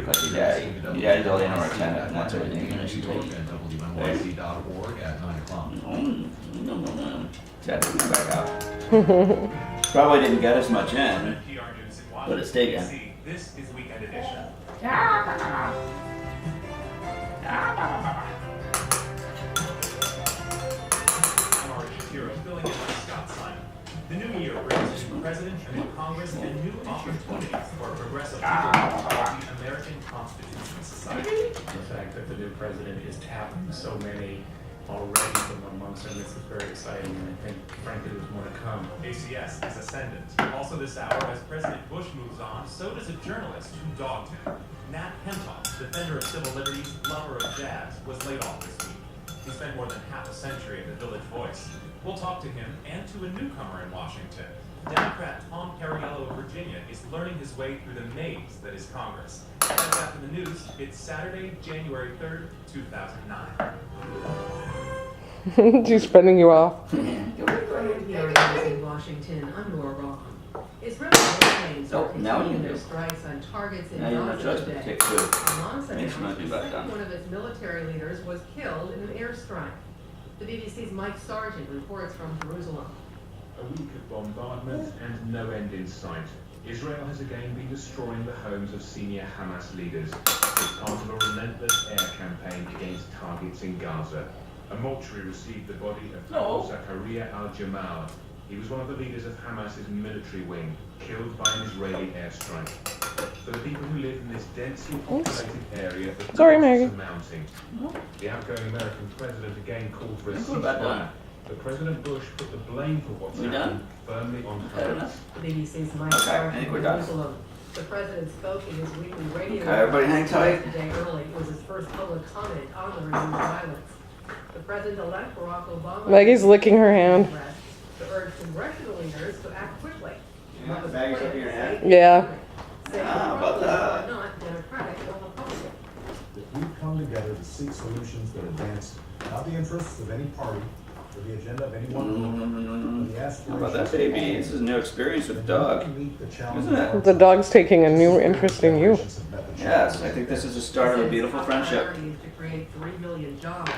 because your daddy's all in our tenant and wants everything in his street. WNYC.org at 9 o'clock. No. Dad will be back out. Probably didn't get as much in, but it's taken. This is Weekend Edition. Filling in for Scott Simon. The new year brings a new president, a new Congress, and new opportunities for progressive people of the American Constitution Society. The fact that the new president is tapping so many already from amongst them is very exciting, and I think, frankly, there's more to come. ACS is ascendant. Also this hour, as President Bush moves on, so does a journalist who dogged him. Nat Hentoff, defender of civil liberties, lover of jazz, was laid off this week. He spent more than half a century at the Village Voice. We'll talk to him and to a newcomer in Washington. Democrat Tom Perriello of Virginia is learning his way through the maze that is Congress. That's after the news. It's Saturday, January 3rd, 2009. She's spinning you off. NPR in Washington, I'm Nora Rothman. Israeli airplanes are continuing their strikes on targets in Gaza today. Hamas said one of its military leaders was killed in an airstrike. The BBC's Mike Sargent reports from Jerusalem. A week of bombardment and no end in sight. Israel has again been destroying the homes of senior Hamas leaders as part of a relentless air campaign against targets in Gaza. A mortuary received the body of Abu Zakaria al-Jamal. He was one of the leaders of Hamas's military wing, killed by an Israeli airstrike. For the people who live in this densely populated area, the costs are mounting. The outgoing American president again called for a ceasefire, but President Bush put the blame for what's happened firmly on her. The BBC's Mike Sargent from Jerusalem. The president spoke in his weekly radio everybody hang tight. today early. It was his first public comment on the renewed violence. The president-elect Barack Obama Maggie's licking her hand. to urge congressional leaders to act quickly. Maggie's licking her hand? Yeah. About that. Not Democratic or Republican. That we come together to seek solutions that advance not the interests of any party or the agenda of any one group, but the aspirations. How about that, baby? This is a new experience with the dog, isn't it? The dog's taking a new interest in you. Yes, I think this is the start of a beautiful friendship. To create 3 million jobs.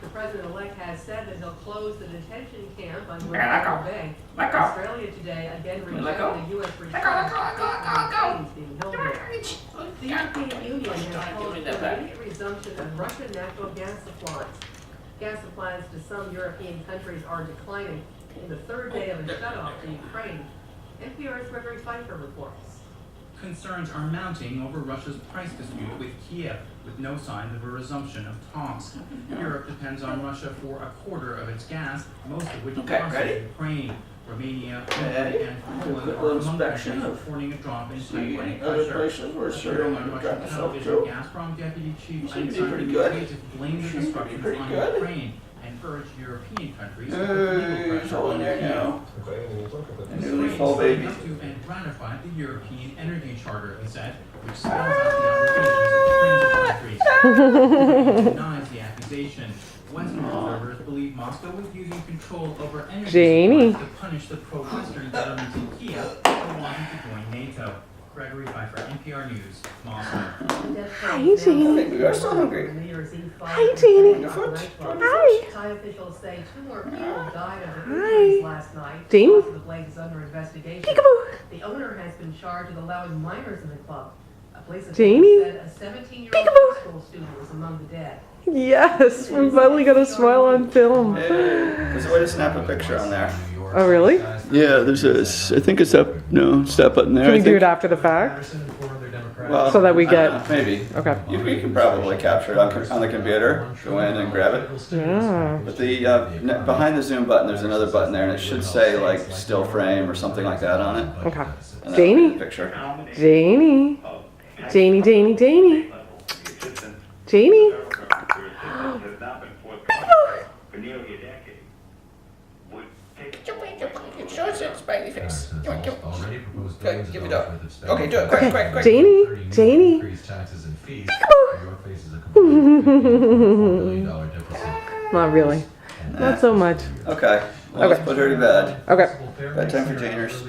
The president-elect has said that he'll close the detention camp on Guantanamo Bay. Australia today again rejected the U.S. request to being held there. The European Union has called for the immediate resumption of Russian natural gas supplies. Gas supplies to some European countries are declining in the third day of a shutoff to Ukraine. NPR's Gregory Pfeiffer reports. Concerns are mounting over Russia's price dispute with Kiev, with no signs of a resumption of talks. Europe depends on Russia for a quarter of its gas, most of which crosses Ukraine. Romania, Hungary, and Poland are among countries reporting a drop in pipeline pressure. Appearing on Russian television, Gazprom deputy chief Alexander blamed the disruptions on Ukraine and urged European countries to put legal pressure on Kiev. And ratify the European Energy Charter, he said, which spells out the obligations of transit countries. He denies the accusation. Western observers believe Moscow was using control over energy supplies to punish the pro-Western governments in Kiev for wanting to join NATO. Gregory Pfeiffer, NPR News, Moscow. Hi, Jeannie. We are so hungry. Hi, Jeannie. Hi. Thai officials say 2 more people died of the injuries last night. Jeannie. The blaze is under investigation. Peekaboo. The owner has been charged with allowing minors in the club. A police official Jeannie. said a 17-year-old high school student was among the dead. Yes, we finally got a smile on film. There's a way to snap a picture on there. Oh, really? Yeah, there's a, I think it's up, no, step button there. Can we do it after the fact? Well, so that we get... maybe. Okay. You can probably capture it on the computer, go in and grab it. Yeah. But the behind the zoom button, there's another button there, and it should say like still frame or something like that on it. Okay. And Janie. Picture. Janie. Janie, Janie, Janie. Janie. Smiley face. Good, give it up. Okay, do it, quick. Janie, Janie. Not really. Not so much. Okay, well, let's put her to bed. Okay. Bedtime for Janers.